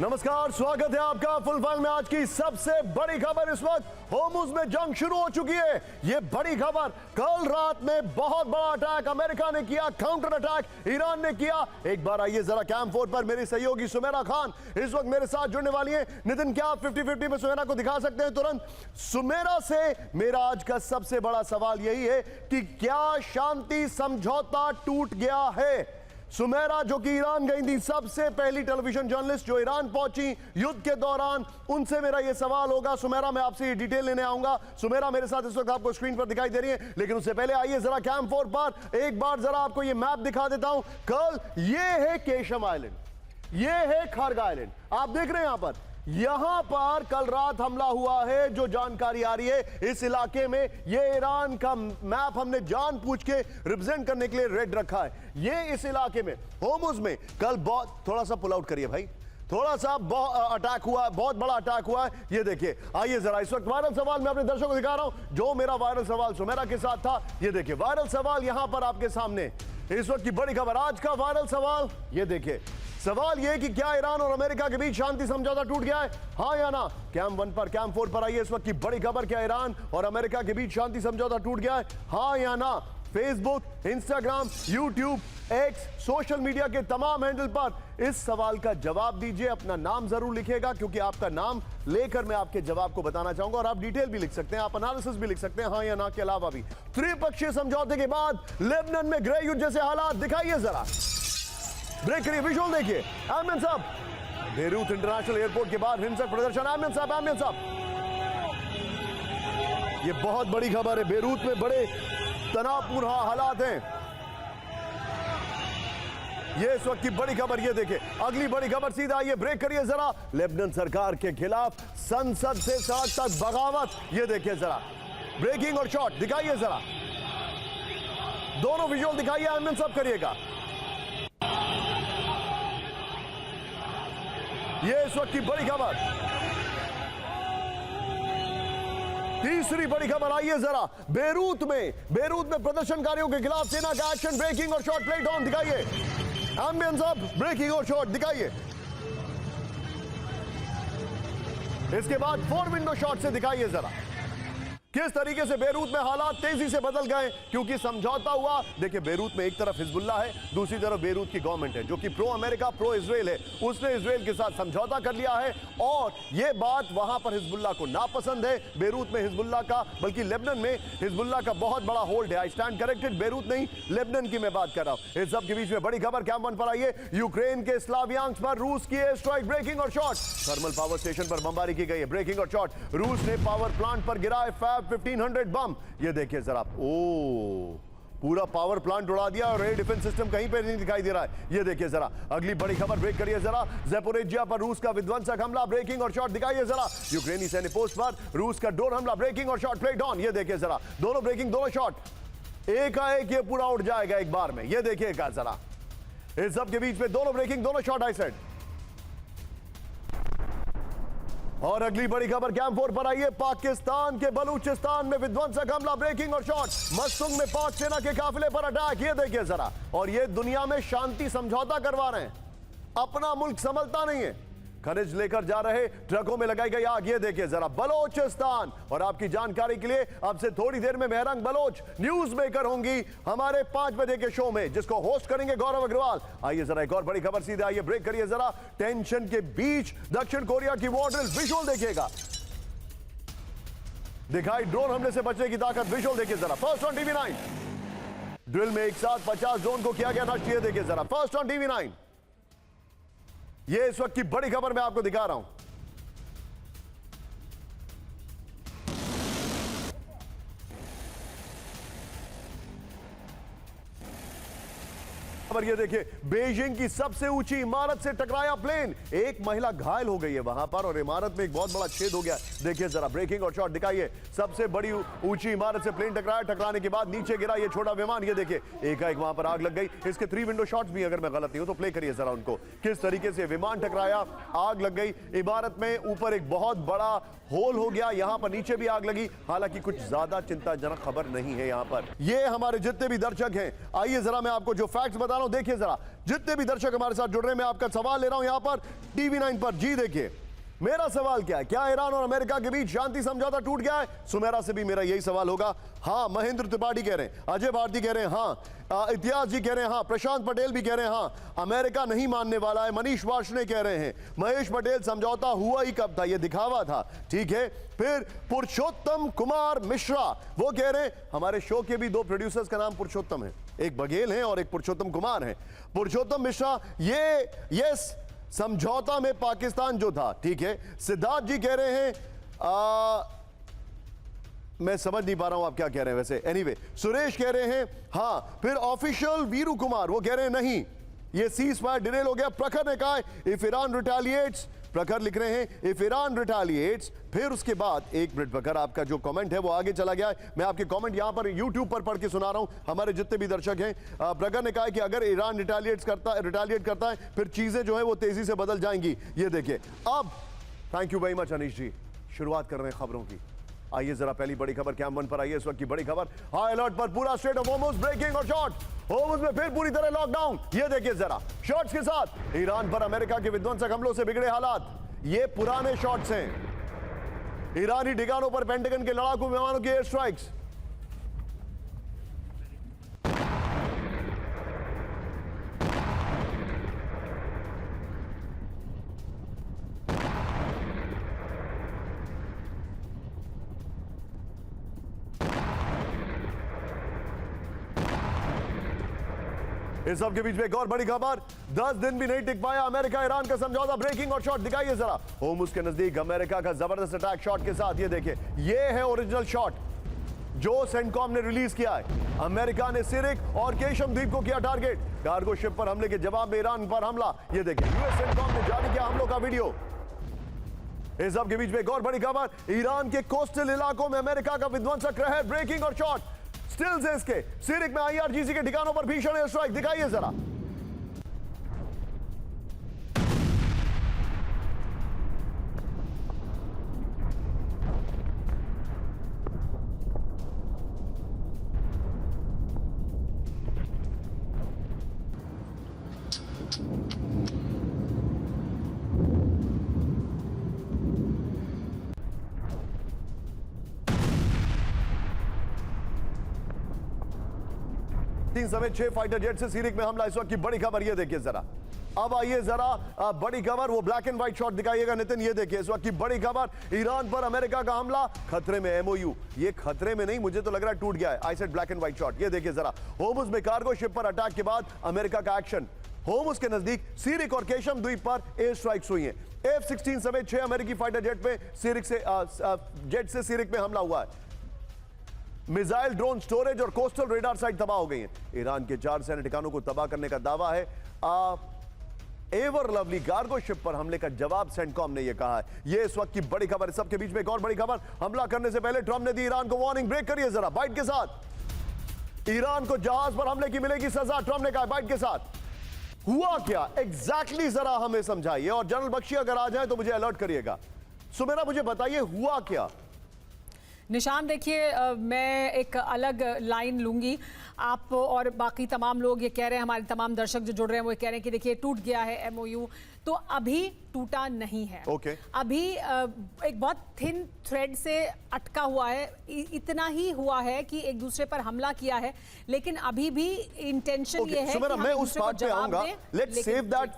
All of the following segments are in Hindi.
नमस्कार, स्वागत है आपका फुल फाइल में। आज की सबसे बड़ी खबर इस वक्त होर्मुज में जंग शुरू हो चुकी है। यह बड़ी खबर, कल रात में बहुत बड़ा अटैक अमेरिका ने किया, काउंटर अटैक ईरान ने किया। एक बार आइए जरा कैम 4 पर मेरी सहयोगी सुमेरा खान इस वक्त मेरे साथ जुड़ने वाली है। नितिन, क्या आप 50-50 में सुमेरा को दिखा सकते हैं तुरंत? सुमेरा से मेरा आज का सबसे बड़ा सवाल यही है कि क्या शांति समझौता टूट गया है? सुमेरा जो कि ईरान गई थी, सबसे पहली टेलीविजन जर्नलिस्ट जो ईरान पहुंची युद्ध के दौरान, उनसे मेरा यह सवाल होगा। सुमेरा, मैं आपसे ये डिटेल लेने आऊंगा। सुमेरा मेरे साथ इस वक्त आपको स्क्रीन पर दिखाई दे रही है, लेकिन उससे पहले आइए जरा कैम 4 पर एक बार जरा आपको ये मैप दिखा देता हूं। कल ये है केशम आइलैंड, ये है खारगा आइलैंड, आप देख रहे हैं यहां पर। यहां पर कल रात हमला हुआ है। जो जानकारी आ रही है इस इलाके में, यह ईरान का मैप हमने जानबूझ के रिप्रेजेंट करने के लिए रेड रखा है। ये इस इलाके में होर्मुज में कल बहुत, थोड़ा सा पुल आउट करिए भाई, थोड़ा सा अटैक हुआ, बहुत बड़ा अटैक हुआ है। ये देखिए, आइए जरा इस वक्त वायरल सवाल मैं अपने दर्शकों को दिखा रहा हूं। जो मेरा वायरल सवाल सुमेरा के साथ था, ये देखिए वायरल सवाल यहां पर आपके सामने। इस वक्त की बड़ी खबर, आज का वायरल सवाल ये देखिए। सवाल यह कि क्या ईरान और अमेरिका के बीच शांति समझौता टूट गया है, हां या ना? कैम 1 पर, कैम 4 पर आइए। इस वक्त की बड़ी खबर, क्या ईरान और अमेरिका के बीच शांति समझौता टूट गया है, हां या ना? Facebook, Instagram, YouTube, x, social media के तमाम हैंडल पर इस सवाल का जवाब दीजिए। अपना नाम जरूर लिखिएगा, क्योंकि आपका नाम लेकर मैं आपके जवाब को बताना चाहूंगा। और आप डिटेल भी लिख सकते हैं, आप एनालिसिस भी लिख सकते हैं, हां या ना के अलावा भी। त्रिपक्षीय समझौते के बाद लेबनान में गृह युद्ध जैसे हालात, दिखाइए जरा, ब्रेक करिए, विजुअल देखिए। आमिन साहब, बेरूत इंटरनेशनल एयरपोर्ट के बाद हिंसक प्रदर्शन। आमिन साहब, आमिन साहब, ये बहुत बड़ी खबर है। बेरूत में बड़े तनावपूर्ण हालात हैं। ये इस वक्त की बड़ी खबर, ये देखिए अगली बड़ी खबर। सीधा ये ब्रेक करिए जरा, लेबनान सरकार के खिलाफ संसद से सड़क तक बगावत। ये देखिए जरा, ब्रेकिंग और शॉट दिखाइए जरा, दोनों विजुअल दिखाइए। आमिन साहब करिएगा। ये इस वक्त की बड़ी खबर। तीसरी बड़ी खबर, आइए जरा, बेरूत में प्रदर्शनकारियों के खिलाफ सेना का एक्शन। ब्रेकिंग और शॉट, प्ले डाउन दिखाइए। एम्बियंस अप, ब्रेकिंग और शॉट दिखाइए। इसके बाद 4 विंडो शॉट से दिखाइए जरा किस तरीके से बेरूत में हालात तेजी से बदल गए, क्योंकि समझौता हुआ। देखिए, बेरूत में एक तरफ हिजबुल्ला है, दूसरी तरफ बेरूत की गवर्नमेंट है जो कि प्रो अमेरिका, प्रो इजराइल है। उसने इजराइल के साथ समझौता कर लिया है, और यह बात वहां पर हिजबुल्ला को नापसंद है। बेरूत में हिजबुल्ला का, बल्कि लेबनान में हिजबुल्ला का बहुत बड़ा होल्ड है। आई स्टैंड करेक्टेड, बेरूत नहीं, लेबनान की मैं बात कर रहा हूं। इस सब के बीच में बड़ी खबर, कैम 1 पर आइए। यूक्रेन के स्लावियांस्क पर रूस की एयर स्ट्राइक। ब्रेकिंग और शॉट, थर्मल पावर स्टेशन पर बमबारी की गई है। ब्रेकिंग और शॉट, रूस ने पावर प्लांट पर गिराए फैब 1500 बम। ये देखिए जरा, पूरा पावर प्लांट उड़ा दिया और एयर डिफेंस सिस्टम कहीं पे नहीं दिखाई दे रहा है। ये देखिए जरा अगली बड़ी खबर, ब्रेक करिए जरा। ज़पोरिज्जिया पर रूस का विध्वंसक हमला। ब्रेकिंग और शॉट दिखाइए जरा। यूक्रेनी सैन्य पोस्ट पर रूस का ड्रोन हमला। ब्रेकिंग और शॉट, प्ले डाउन। ये देखिए जरा, दोनों ब्रेकिंग, दोनों शॉट, एकाएक ये पूरा उड़ जाएगा एक बार में। ये देखिएगा जरा, इस सब के बीच में दोनों ब्रेकिंग, दोनों शॉट। I said. और अगली बड़ी खबर, कैम 4 पर आइए। पाकिस्तान के बलूचिस्तान में विध्वंसक हमला। ब्रेकिंग और शॉट, मस्तुंग में पाक सेना के काफिले पर अटैक। ये देखिए जरा, और ये दुनिया में शांति समझौता करवा रहे हैं। अपना मुल्क संभलता नहीं है। खनिज लेकर जा रहे ट्रकों में लगाई गई आग। ये देखिए जरा, बलोचिस्तान। और आपकी जानकारी के लिए, अब से थोड़ी देर में मेहरंग बलोच न्यूज मेकर होंगी हमारे 5 बजे के शो में, जिसको होस्ट करेंगे गौरव अग्रवाल। आइए जरा एक और बड़ी खबर, सीधे आइए, ब्रेक करिए जरा। टेंशन के बीच दक्षिण कोरिया की वॉर ड्रिल। विजुअल देखिएगा, दिखाई ड्रोन हमले से बचने की ताकत। विजुअल देखिए जरा, फर्स्ट ऑन TV9। ड्रिल में एक साथ 50 ड्रोन को किया गया नष्ट। ये देखिए जरा, फर्स्ट ऑन TV9। ये इस वक्त की बड़ी खबर मैं आपको दिखा रहा हूं। खबर ये देखिए, बीजिंग की सबसे ऊंची इमारत से टकराया प्लेन। एक महिला घायल हो गई है वहां पर, और इमारत में एक बहुत बड़ा छेद हो गया। देखिए जरा, ब्रेकिंग और शॉट दिखाइए। सबसे बड़ी ऊंची इमारत से प्लेन टकराया, टकराने के बाद नीचे गिरा ये छोटा विमान। ये देखिए, एकाएक वहां पर आग लग गई। इसके 3 विंडो शॉट्स भी, अगर मैं गलत नहीं हूं तो प्ले करिए जरा उनको, किस तरीके से विमान टकराया, आग लग गई। इमारत में ऊपर एक बहुत बड़ा होल हो गया, यहां पर नीचे भी आग लगी। हालांकि कुछ ज्यादा चिंताजनक खबर नहीं है यहां पर। ये हमारे जितने भी दर्शक हैं, आइए जरा मैं आपको जो फैक्ट्स बता रहा हूं हूं, देखिए जरा, जितने भी दर्शक हमारे साथ जुड़ रहे हैं, मैं आपका सवाल ले रहा हूं यहां पर टीवी9 पर। जी देखिए, मेरा सवाल क्या है, क्या ईरान और अमेरिका के बीच शांति समझौता टूट गया है? सुमेरा से भी मेरा यही सवाल होगा। हाँ, महेंद्र त्रिपाठी कह रहे हैं, अजय भारती कह रहे हैं हाँ, इतिहास जी कह रहे हैं हाँ, प्रशांत पटेल भी कह रहे हैं हाँ, अमेरिका नहीं मानने वाला है, मनीष वार्ष्णेय कह रहे हैं, महेश पटेल समझौता हुआ ही कब था, यह दिखावा था, ठीक है। फिर पुरुषोत्तम कुमार मिश्रा वो कह रहे हैं, हमारे शो के भी दो प्रोड्यूसर्स का नाम पुरुषोत्तम है, एक बघेल है और एक पुरुषोत्तम कुमार है। पुरुषोत्तम मिश्रा ये यस समझौता में पाकिस्तान जो था, ठीक है। सिद्धार्थ जी कह रहे हैं मैं समझ नहीं पा रहा हूं आप क्या कह रहे हैं वैसे, एनीवे। सुरेश कह रहे हैं हाँ। फिर ऑफिशियल वीरू कुमार वो कह रहे हैं नहीं, ये सीज फायर डिलेल हो गया। प्रखर ने कहा इफ ईरान रिटेलिएट्स, प्रखर लिख रहे हैं इफ ईरान रिटेलिएट्स। फिर उसके बाद एक मिनट प्रखर, आपका जो कमेंट है वो आगे चला गया है, मैं आपके कमेंट यहां पर यूट्यूब पर पढ़ के सुना रहा हूं हमारे जितने भी दर्शक हैं। प्रखर ने कहा कि अगर ईरान रिटेलिएट करता है फिर चीजें जो है वो तेजी से बदल जाएंगी। ये देखिए अब, thank you very much Anish ji, शुरुआत कर रहे हैं खबरों की। आइए जरा पहली बड़ी खबर कैम वन पर आइए, इस वक्त की बड़ी खबर, हाई अलर्ट पर पूरा स्ट्रेट ऑफ होर्मुज, ब्रेकिंग और शॉर्ट, होर्मुज में फिर पूरी तरह लॉकडाउन। ये देखिए जरा शॉर्ट्स के साथ ईरान पर अमेरिका के विध्वंसक हमलों से बिगड़े हालात, ये पुराने शॉट्स हैं। ईरानी ठिकानों पर पेंटागन के लड़ाकू विमानों की एयर स्ट्राइक्स। इस सब के बीच में एक और बड़ी खबर, 10 दिन भी नहीं टिक पाया अमेरिका ईरान का समझौता, ब्रेकिंग और शॉट दिखाइए जरा। होर्मुज के नजदीक अमेरिका का जबरदस्त अटैक शॉट के साथ, ये देखिए, ये है ओरिजिनल शॉट जो सेंटकॉम ने रिलीज किया है। अमेरिका ने सिरिक और केशम द्वीप को किया टारगेट, कार्गो शिप पर हमले के जवाब में ईरान पर हमला। ये देखिए यूएस सेंटकॉम ने जारी किया हमलों का वीडियो। इस सब के बीच में एक और बड़ी खबर, ईरान के कोस्टल इलाकों में अमेरिका का विध्वंसक रहे, ब्रेकिंग और शॉट स्टिल्स है इसके। सिरिक में आईआरजीसी के ठिकानों पर भीषण एयर स्ट्राइक, दिखाइए जरा। समेत 6 फाइटर जेट से सिरिक में हमला, इस वक्त की बड़ी खबर, ये देखिए जरा। अब आइए जरा बड़ी खबर, वो ब्लैक एंड व्हाइट शॉट दिखाइएगा नितिन, ये देखिए इस वक्त की बड़ी खबर, ईरान पर अमेरिका का हमला खतरे में। एमओयू ये खतरे में नहीं, मुझे तो लग रहा है टूट गया है। I said black and white shot, ये देखिए जरा। होर्मुज में कार्गो शिप पर अटैक के बाद अमेरिका का एक्शन, होर्मुज के नजदीक सिरिक और केशम द्वीप पर एयर स्ट्राइक्स हुई हैं। F-16 समेत 6 अमेरिकी फाइटर जेट पे जेट से सिरिक में हमला हुआ है। मिसाइल, ड्रोन, स्टोरेज और कोस्टल रेडार साइट तबाह हो गई हैं। ईरान के 4 सैन्य ठिकानों को तबाह करने का दावा है। एवर लवली कार्गो शिप पर हमले का जवाब सेंटकॉम ने यह कहा है। यह इस वक्त की बड़ी खबर। सबके बीच में एक और बड़ी खबर, हमला करने से पहले ट्रंप ने दी ईरान को वार्निंग, ब्रेक करिए जरा बाइट के साथ। ईरान को जहाज पर हमले की मिलेगी सजा, ट्रंप ने कहा बाइट के साथ। हुआ क्या एग्जैक्टली जरा हमें समझाइए, और जनरल बख्शी अगर आ जाए तो मुझे अलर्ट करिएगा। सुमेरा मुझे बताइए हुआ क्या। निशान देखिए, मैं एक अलग लाइन लूंगी। आप और बाकी तमाम लोग ये कह रहे हैं, हमारे तमाम दर्शक जो जुड़ रहे हैं वो कह रहे हैं कि देखिए टूट गया है एमओयू, तो अभी टूटा नहीं है। अभी एक बहुत थिन थ्रेड से अटका हुआ है, इतना ही हुआ है कि एक दूसरे पर हमला किया है, लेकिन अभी भी इंटेंशन ये है कि हम मैं एक उस दूसरे को पार्ट पे जवाब आऊंगा, दें। Let's save that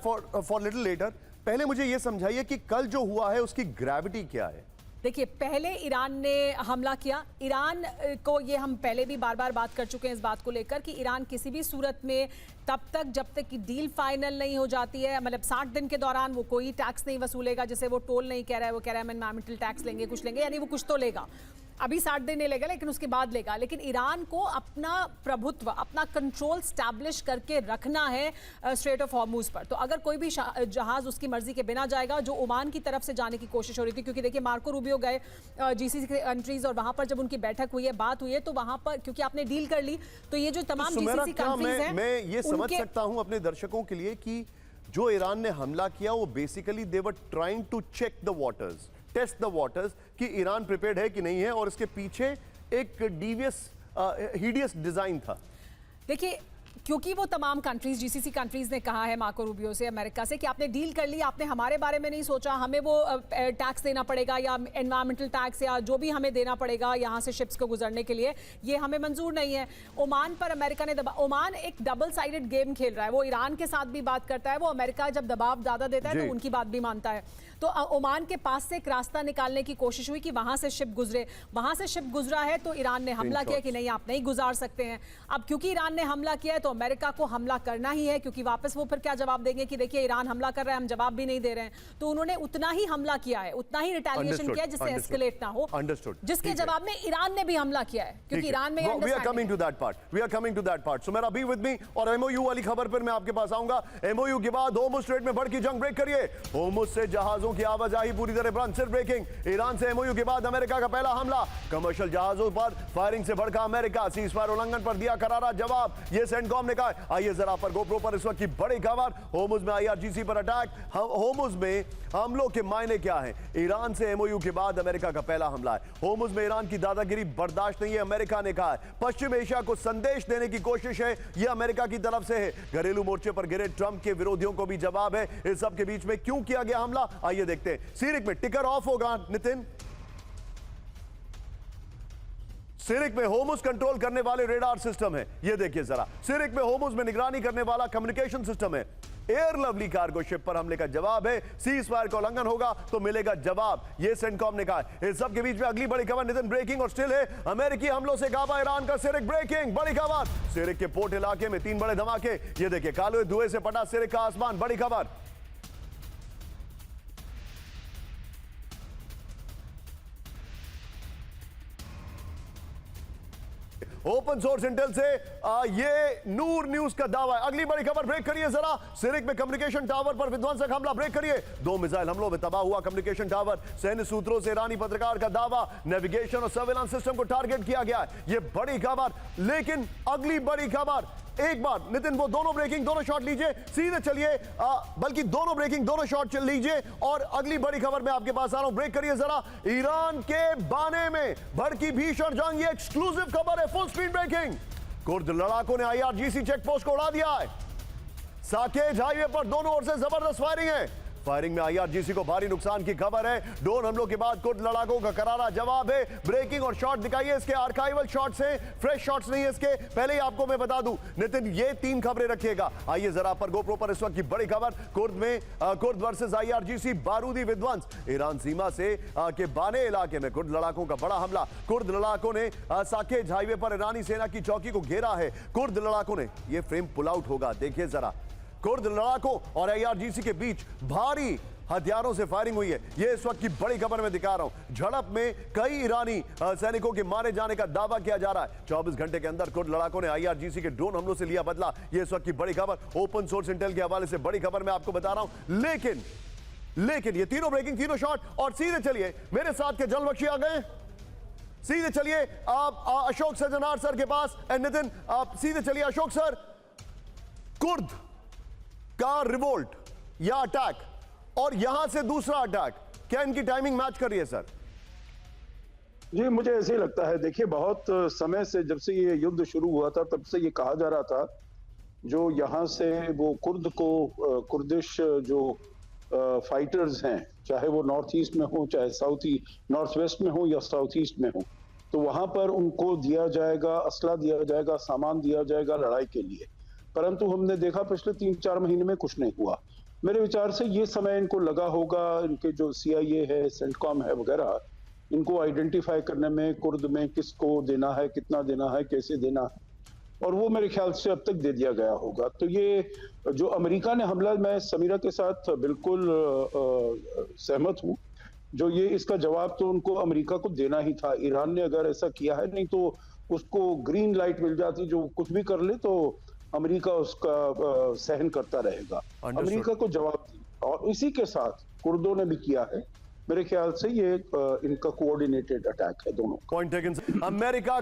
for little letter. पहले मुझे ये समझाइए कि कल जो हुआ है उसकी ग्रेविटी क्या है। देखिए, पहले ईरान ने हमला किया। ईरान को ये हम पहले भी बार बार बात कर चुके हैं इस बात को लेकर कि ईरान किसी भी सूरत में तब तक जब तक कि डील फाइनल नहीं हो जाती है, मतलब 60 दिन के दौरान वो कोई टैक्स नहीं वसूलेगा। जैसे वो टोल नहीं कह रहा है, वो कह रहा है हम एनवायरमेंटल टैक्स लेंगे, कुछ लेंगे, यानी वो कुछ तो लेगा। अभी 60 दिन नहीं लेगा लेकिन उसके बाद लेगा। लेकिन ईरान को अपना प्रभुत्व, अपना कंट्रोल स्टैब्लिश करके रखना है स्ट्रेट ऑफ हॉर्मुज पर। तो अगर कोई भी जहाज उसकी मर्जी के बिना जाएगा, जो ओमान की तरफ से जाने की कोशिश हो रही थी, क्योंकि देखिए मार्को रूबियो गए जीसीसी कंट्रीज और वहां पर जब उनकी बैठक हुई है, बात हुई है, तो वहां पर क्योंकि आपने डील कर ली, तो ये जो तमाम जीसीसी कंट्रीज हैं, मैं ये समझ सकता हूं अपने दर्शकों के लिए कि जो ईरान ने हमला किया वो basically they were trying to check the waters, test the waters कि ईरान प्रिपेयर्ड है कि नहीं है, और इसके पीछे एक डीवियस हिडियस डिजाइन था। देखिए क्योंकि वो तमाम कंट्रीज, जीसीसी कंट्रीज ने कहा है मार्को रूबियो से, अमेरिका से, कि आपने डील कर ली, आपने हमारे बारे में नहीं सोचा, हमें वो टैक्स देना पड़ेगा या एनवायरमेंटल टैक्स या जो भी हमें देना पड़ेगा यहाँ से शिप्स को गुजरने के लिए, ये हमें मंजूर नहीं है। ओमान पर अमेरिका ने ओमान एक डबल साइडेड गेम खेल रहा है, वो ईरान के साथ भी बात करता है, वो अमेरिका जब दबाव ज़्यादा देता है तो उनकी बात भी मानता है। तो ओमान के पास से एक रास्ता निकालने की कोशिश हुई कि वहां से शिप गुजरे, वहां से शिप गुजरा है तो ईरान ने हमला किया कि नहीं आप नहीं गुजार सकते हैं। अब क्योंकि ईरान ने हमला किया है तो अमेरिका को हमला करना ही है, क्योंकि वापस वो फिर क्या जवाब देंगे कि देखिए ईरान हमला कर रहा है, हम जवाब भी नहीं दे रहे हैं। तो उन्होंने उतना ही हमला किया है, उतना ही रिटेलिएशन किया जिससे एस्केलेट ना हो, जिसके जवाब में ईरान ने भी हमला किया है, क्योंकि ईरान में we are coming to that part. Sumera be with me, और एमओयू वाली खबर पर मैं आपके पास आऊंगा। एमओयू के बाद होर्मुज स्ट्रेट में भड़की जंग, ब्रेक करिए। होर्मुज से जहाजों की आवाजाही पूरी तरह बंद, सिर्फ ब्रेकिंग। ईरान से एमओयू के बाद अमेरिका का पहला हमला, कमर्शियल जहाजों पर फायरिंग से भड़का अमेरिका, सीजफायर उल्लंघन पर दिया करारा जवाब, ये सेंटकॉम ने कहा। आइए जरा पर गोप्रो पर इस वक्त की बड़ी खबर, होर्मुज में आईआरजीसी पर अटैक। होर्मुज में हमलों के मायने क्या हैं? ईरान से एमओयू के बाद अमेरिका का पहला हमला है। होर्मुज में ईरान की दादागिरी बर्दाश्त नहीं है, अमेरिका ने कहा है। पश्चिम एशिया को संदेश देने की कोशिश है, यह अमेरिका की तरफ से है। घरेलू मोर्चे पर गिरे ट्रंप के विरोधियों को भी जवाब है। इस सब के बीच में क्यों किया गया हमला, आइए देखते हैं। सीरिक में टिकर ऑफ होगा नितिन। सिरिक में होर्मुज कंट्रोल करने वाले रेडार सिस्टम है, ये देखिए जरा। सिरिक में होर्मुज में निगरानी करने वाला कम्युनिकेशन सिस्टम है। एयर लवली कार्गो शिप पर हमले का जवाब है। सीज फायर का उल्लंघन होगा तो मिलेगा जवाब, ये सेंटकॉम ने कहा। इस सब के बीच में अगली बड़ी खबर नितिन, ब्रेकिंग और स्टिल है। अमेरिकी हमलों से गाबा ईरान का सिरिक, ब्रेकिंग बड़ी खबर। सिरिक के पोर्ट इलाके में 3 बड़े धमाके, ये देखिए काले धुएं से पटा सिरिक का आसमान, बड़ी खबर। ओपन सोर्स इंटेल से ये नूर न्यूज का दावा है। अगली बड़ी खबर, ब्रेक करिए जरा। सिरिक में कम्युनिकेशन टावर पर विध्वंसक हमला, ब्रेक करिए। 2 मिसाइल हमलों में तबाह हुआ कम्युनिकेशन टावर, सैन्य सूत्रों से ईरानी पत्रकार का दावा। नेविगेशन और सर्वेलेंस सिस्टम को टारगेट किया गया है, ये बड़ी खबर। लेकिन अगली बड़ी खबर, एक बार नितिन वो दोनों ब्रेकिंग, दोनों शॉट लीजिए, सीधे चलिए, बल्कि दोनों ब्रेकिंग, दोनों शॉट लीजिए। और अगली बड़ी खबर मैं आपके पास आ रहा हूं, ब्रेक करिए जरा। ईरान के बाने में भड़की भीषण जंग, ये एक्सक्लूसिव खबर है, फुल स्पीड ब्रेकिंग। कुर्द लड़ाकों ने आईआरजीसी चेक पोस्ट को उड़ा दिया है। साकेत हाईवे पर दोनों ओर से जबरदस्त फायरिंग है। फायरिंग में आईआरजीसी को भारी नुकसान की खबर है। ड्रोन हमलों के बाद कुर्द लड़ाकों का करारा जवाब है। ब्रेकिंग और शॉट दिखाइए, इसके आर्काइवल शॉट्स हैं, फ्रेश शॉट्स नहीं है इसके। पहले ही आपको मैं बता दूं नितिन, ये 3 खबरें रखिएगा। आइए जरा पर गोप्रो पर इस वक्त की बड़ी खबर, कुर्द वर्सेस आईआरजीसी बारूदी विध्वंस। ईरान सीमा से के बाने इलाके में कुर्द लड़ाकों का बड़ा हमला। कुर्द लड़ाकों ने साकेत हाईवे पर ईरानी सेना की चौकी को घेरा है। कुर्द लड़ाकों ने, ये फ्रेम पुल आउट होगा, देखिए जरा। कुर्द लड़ाकों और आईआरजीसी के बीच भारी हथियारों से फायरिंग हुई है, ये इस वक्त की बड़ी खबर मैं दिखा रहा हूं। झड़प में कई ईरानी सैनिकों के मारे जाने का दावा किया जा रहा है। 24 घंटे के अंदर कुर्द लड़ाकों ने आईआरजीसी के ड्रोन हमलों से लिया बदला, ये इस वक्त की बड़ी खबर। ओपन सोर्स इंटेल के हवाले से बड़ी खबर मैं आपको बता रहा हूं। लेकिन ये तीनों ब्रेकिंग, तीनों शॉट। और सीधे चलिए, मेरे साथ के जलबख्शी आ गए, सीधे चलिए आप अशोक सजनार सर के पास। नितिन आप सीधे चलिए, अशोक सर, कुर्द का रिवोल्ट या अटैक और यहां से दूसरा अटैक, क्या इनकी टाइमिंग मैच कर रही है सर? जी मुझे ऐसे ही लगता है। देखिए बहुत समय से, जब से ये युद्ध शुरू हुआ था तब से ये कहा जा रहा था, जो यहाँ से वो कुर्दिश जो फाइटर्स हैं, चाहे वो नॉर्थ ईस्ट में हो, चाहे नॉर्थ वेस्ट में हो या साउथ ईस्ट में हो, तो वहां पर उनको दिया जाएगा, असला दिया जाएगा, सामान दिया जाएगा लड़ाई के लिए। परंतु हमने देखा पिछले 3-4 महीने में कुछ नहीं हुआ। मेरे विचार से ये समय इनको लगा होगा, इनके जो CIA है, सेंटकॉम है वगैरह, इनको आइडेंटिफाई करने में कुर्द में किसको देना है, कितना देना है, कैसे देना है, और वो मेरे ख्याल से अब तक दे दिया गया होगा। तो ये जो अमेरिका ने हमला, मैं समीरा के साथ बिल्कुल सहमत हूँ। जो ये इसका जवाब तो उनको अमेरिका को देना ही था। ईरान ने अगर ऐसा किया है, नहीं तो उसको ग्रीन लाइट मिल जाती, जो कुछ भी कर ले तो अमेरिका उसका सहन करता रहेगा। अमेरिका को जवाब दिया, और इसी के साथ कुर्दों ने भी किया है। मेरे ख्याल से ये इनका कोऑर्डिनेटेड अटैक है दोनों। Point taken. अमेरिका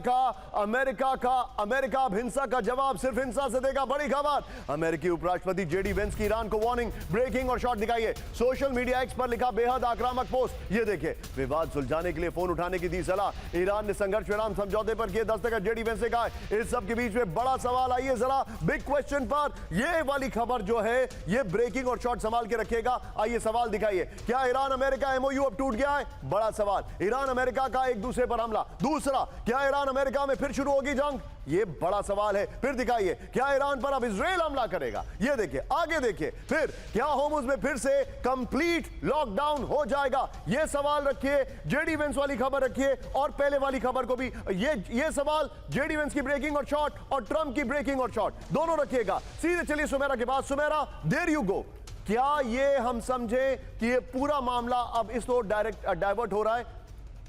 अब हिंसा का जवाब सिर्फ हिंसा से देगा। बड़ी खबर, अमेरिकी उपराष्ट्रपति जेडी वेंस की ईरान को वार्निंग, ब्रेकिंग और शॉट दिखाइए। सोशल मीडिया एक्स पर लिखा बेहद आक्रामक पोस्ट, ये देखिए। विवाद सुलझाने के लिए फोन उठाने की दी सलाह। ईरान ने संघर्ष विराम समझौते पर किए दस्तखत, जेडी वेंस ने कहा। इस सब के बीच में बड़ा सवाल, आइए जरा बिग क्वेश्चन पर। ये वाली खबर जो है ये ब्रेकिंग और शॉट संभाल के रखेगा। आइए सवाल दिखाइए, क्या ईरान अमेरिका एमओयू अब टूट गया है? बड़ा सवाल। ईरान अमेरिका का एक दूसरे पर हमला। दूसरा, क्या ईरान अमेरिका में फिर शुरू होगी जंग? ये बड़ा सवाल है। फिर दिखाइए, क्या ईरान पर अब इजराइल हमला करेगा? ये देखिए, आगे देखिए। फिर क्या होर्मुज में फिर से कंप्लीट लॉकडाउन हो जाएगा? ये सवाल रखिए। जेडी वेंस वाली खबर रखिए और पहले वाली खबर को भी। ये सवाल जेडी वेंस की ब्रेकिंग और शॉट और ट्रंप की ब्रेकिंग और शॉट दोनों रखिएगा। सीधे चलिए सुमेरा के पास। Sumera, there you go. क्या ये हम समझे कि ये पूरा मामला अब इस ओर डाइवर्ट हो रहा है?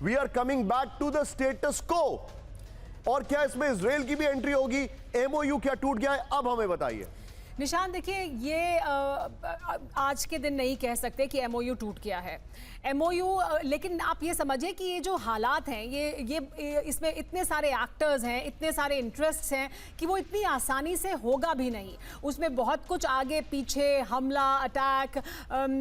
We are coming back to the status quo. और क्या इसमें इजराइल की भी एंट्री होगी? एमओयू क्या टूट गया है? अब हमें बताइए। निशान, देखिए, ये आज के दिन नहीं कह सकते कि एमओयू टूट गया है। एमओयू, लेकिन आप ये समझिए कि ये जो हालात हैं, ये इसमें इतने सारे एक्टर्स हैं, इतने सारे इंटरेस्ट्स हैं कि वो इतनी आसानी से होगा भी नहीं। उसमें बहुत कुछ आगे पीछे, हमला, अटैक,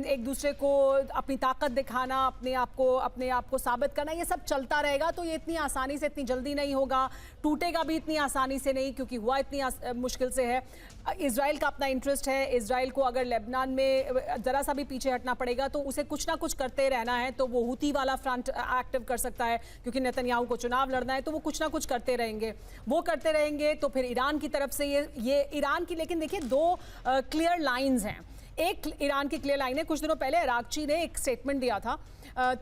एक दूसरे को अपनी ताकत दिखाना, अपने आप को साबित करना, ये सब चलता रहेगा। तो ये इतनी आसानी से, इतनी जल्दी नहीं होगा। टूटेगा भी इतनी आसानी से नहीं, क्योंकि हुआ इतनी मुश्किल से है। इजराइल का अपना इंटरेस्ट है। इजराइल को अगर लेबनान में जरा सा भी पीछे हटना पड़ेगा तो उसे कुछ ना कुछ करते रहना है। तो वो हुती वाला फ्रंट एक्टिव कर सकता है, क्योंकि नेतन्याहू को चुनाव लड़ना है, तो वो कुछ ना कुछ करते रहेंगे। तो फिर ईरान की तरफ से ये ईरान की, लेकिन देखिए, दो क्लियर लाइंस हैं। एक ईरान की क्लियर लाइन है, कुछ दिनों पहले अरागची ने एक स्टेटमेंट दिया था,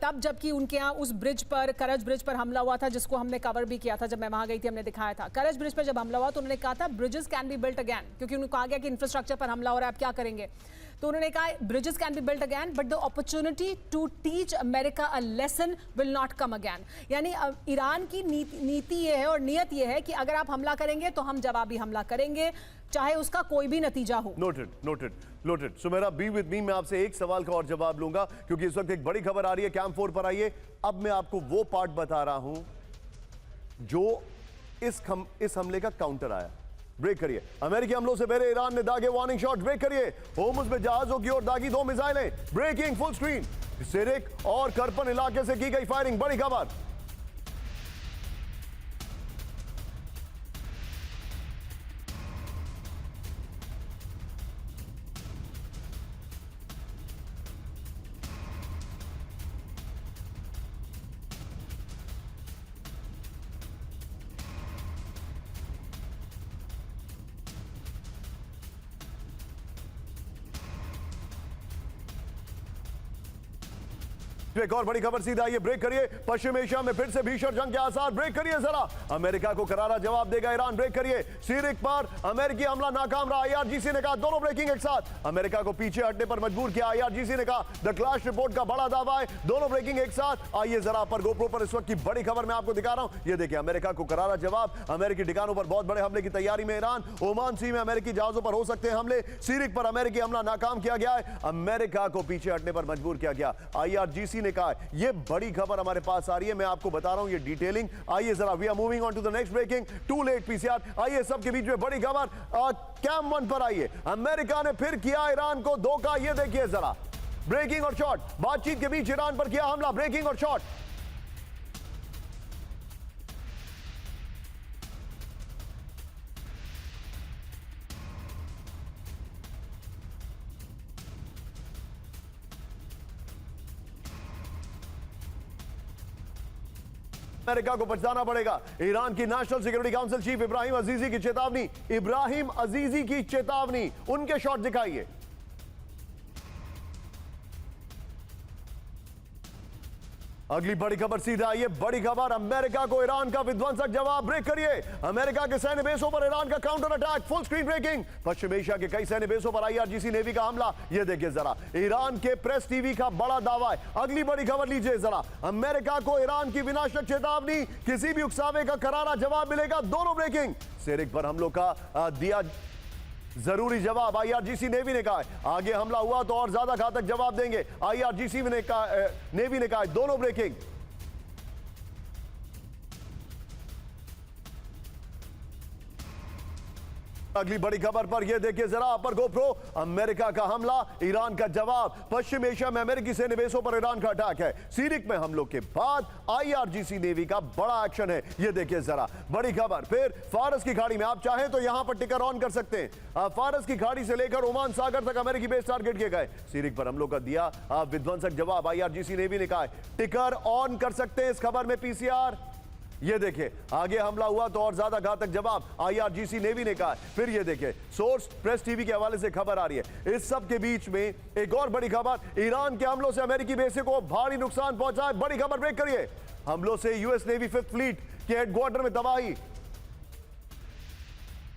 तब जबकि उनके यहाँ उस ब्रिज पर, करज ब्रिज पर हमला हुआ था, जिसको हमने कवर भी किया था जब मैं वहां गई थी, हमने दिखाया था। करज ब्रिज पर जब हमला हुआ तो उन्होंने कहा था bridges can be built again, क्योंकि उन्होंने कहा गया कि इंफ्रास्ट्रक्चर पर हमला हो रहा है, अब क्या करेंगे? तो उन्होंने कहा bridges can be built again but the opportunity to teach America a lesson will not come again. यानी ईरान की नीति ये है और नियत ये है कि अगर आप हमला करेंगे तो हम जवाबी हमला करेंगे, चाहे उसका कोई भी नतीजा हो। Noted. Sumera, be with me. मैं आपसे एक सवाल का और जवाब लूंगा, क्योंकि इस वक्त एक बड़ी खबर आ रही है। कैंप 4 पर आइए। अब मैं आपको वो पार्ट बता रहा हूं जो इस हमले का काउंटर आया। ब्रेक करिए। अमेरिकी हमलों से पहले ईरान ने दागे वार्निंग शॉट। ब्रेक करिए। होर्मुज में जहाजों की ओर दागी 2 मिसाइलें। Breaking full screen. सिरिक और करपन इलाके से की गई फायरिंग। बड़ी खबर। एक और बड़ी खबर सीधा आइए। ब्रेक करिए। पश्चिम एशिया में फिर से भीषण जंग के आसार। ब्रेक करिए जरा। अमेरिका को करारा जवाब देगा ईरान। ब्रेक करिए। सिरिक पर अमेरिकी हमला नाकाम रहा, आईआरजीसी ने कहा। दोनों ब्रेकिंग एक साथ। अमेरिका को पीछे हटने पर मजबूर किया, आईआरजीसी ने कहा। द क्लैश रिपोर्ट का बड़ा दावा है। दोनों ब्रेकिंग एक साथ। आइए जरा पर गोप्रो पर इस वक्त की बड़ी खबर मैं आपको दिखा रहा हूं। ये देखिए, अमेरिका को करारा जवाब। अमेरिकी ठिकानों पर बहुत बड़े हमले की तैयारी में ईरान। ओमान सी में अमेरिकी जहाजों पर हो सकते हैं हमले। सिरिक पर अमेरिकी हमला नाकाम किया गया है। अमेरिका को पीछे हटने पर मजबूर किया गया, आईआरजीसी ने कहा। यह बड़ी खबर हमारे पास आ रही है, मैं आपको बता रहा हूं ये डिटेलिंग। आइए जरा, we are moving on to the next breaking. Too late PCR. आइए सबके बीच में बड़ी खबर कैंप 1 पर आइए। अमेरिका ने फिर किया ईरान को धोखा। ये देखिए जरा, ब्रेकिंग और शॉट। बातचीत के बीच ईरान पर किया हमला। ब्रेकिंग और शॉट। अमेरिका को पछताना पड़ेगा। ईरान की national security council chief Ibrahim अजीजी की चेतावनी। इब्राहिम अजीजी की चेतावनी। उनके शॉट दिखाइए। अगली बड़ी खबर सीधा आइए। बड़ी खबर, अमेरिका को ईरान का विध्वंसक जवाब। ब्रेक करिए। अमेरिका के सैन्य बेसों पर ईरान का counter attack. Full screen breaking. पश्चिम एशिया के कई सैन्य बेसों पर आईआरजीसी नेवी का हमला। यह देखिए जरा, ईरान के प्रेस टीवी का बड़ा दावा है। अगली बड़ी खबर लीजिए जरा, अमेरिका को ईरान की विनाशक चेतावनी। किसी भी उकसावे का करारा जवाब मिलेगा। दोनों ब्रेकिंग। सिरिक पर हमलों का दिया जरूरी जवाब आईआरजीसी नेवी ने कहा है। आगे हमला हुआ तो और ज्यादा घातक जवाब देंगे, आईआरजीसी ने कहा, नेवी ने कहा है। दोनों ब्रेकिंग। अगली बड़ी खबर पर यह देखिए जरा, अपर गोप्रो, अमेरिका का हमला, ईरान का जवाब। पश्चिम एशिया में अमेरिकी सैन्य बेसों पर ईरान का अटैक है। सीरिक में हमलों के बाद आईआरजीसी नेवी का बड़ा एक्शन है। यह देखिए जरा बड़ी खबर। फिर फारस की खाड़ी में आप चाहें तो यहां पर टिकर ऑन कर सकते हैं। फारस की खाड़ी से लेकर ओमान सागर तक अमेरिकी बेस टारगेट किए गए। सीरिक पर हमलों का दिया विध्वंसक जवाब। आईआरजीसी नेवी ने कहा है टिकर ऑन कर सकते हैं। इस खबर में पीसीआर, ये देखिए आगे हमला हुआ तो और ज्यादा घातक जवाब, आईआरजीसी नेवी ने कहा। फिर ये देखिए सोर्स प्रेस टीवी के हवाले से खबर आ रही है। इस सब के बीच में एक और बड़ी खबर, ईरान के हमलों से अमेरिकी बेसे को भारी नुकसान पहुंचा है। बड़ी खबर ब्रेक करिए। हमलों से यूएस नेवी 5th फ्लीट के हेडक्वार्टर में तबाही।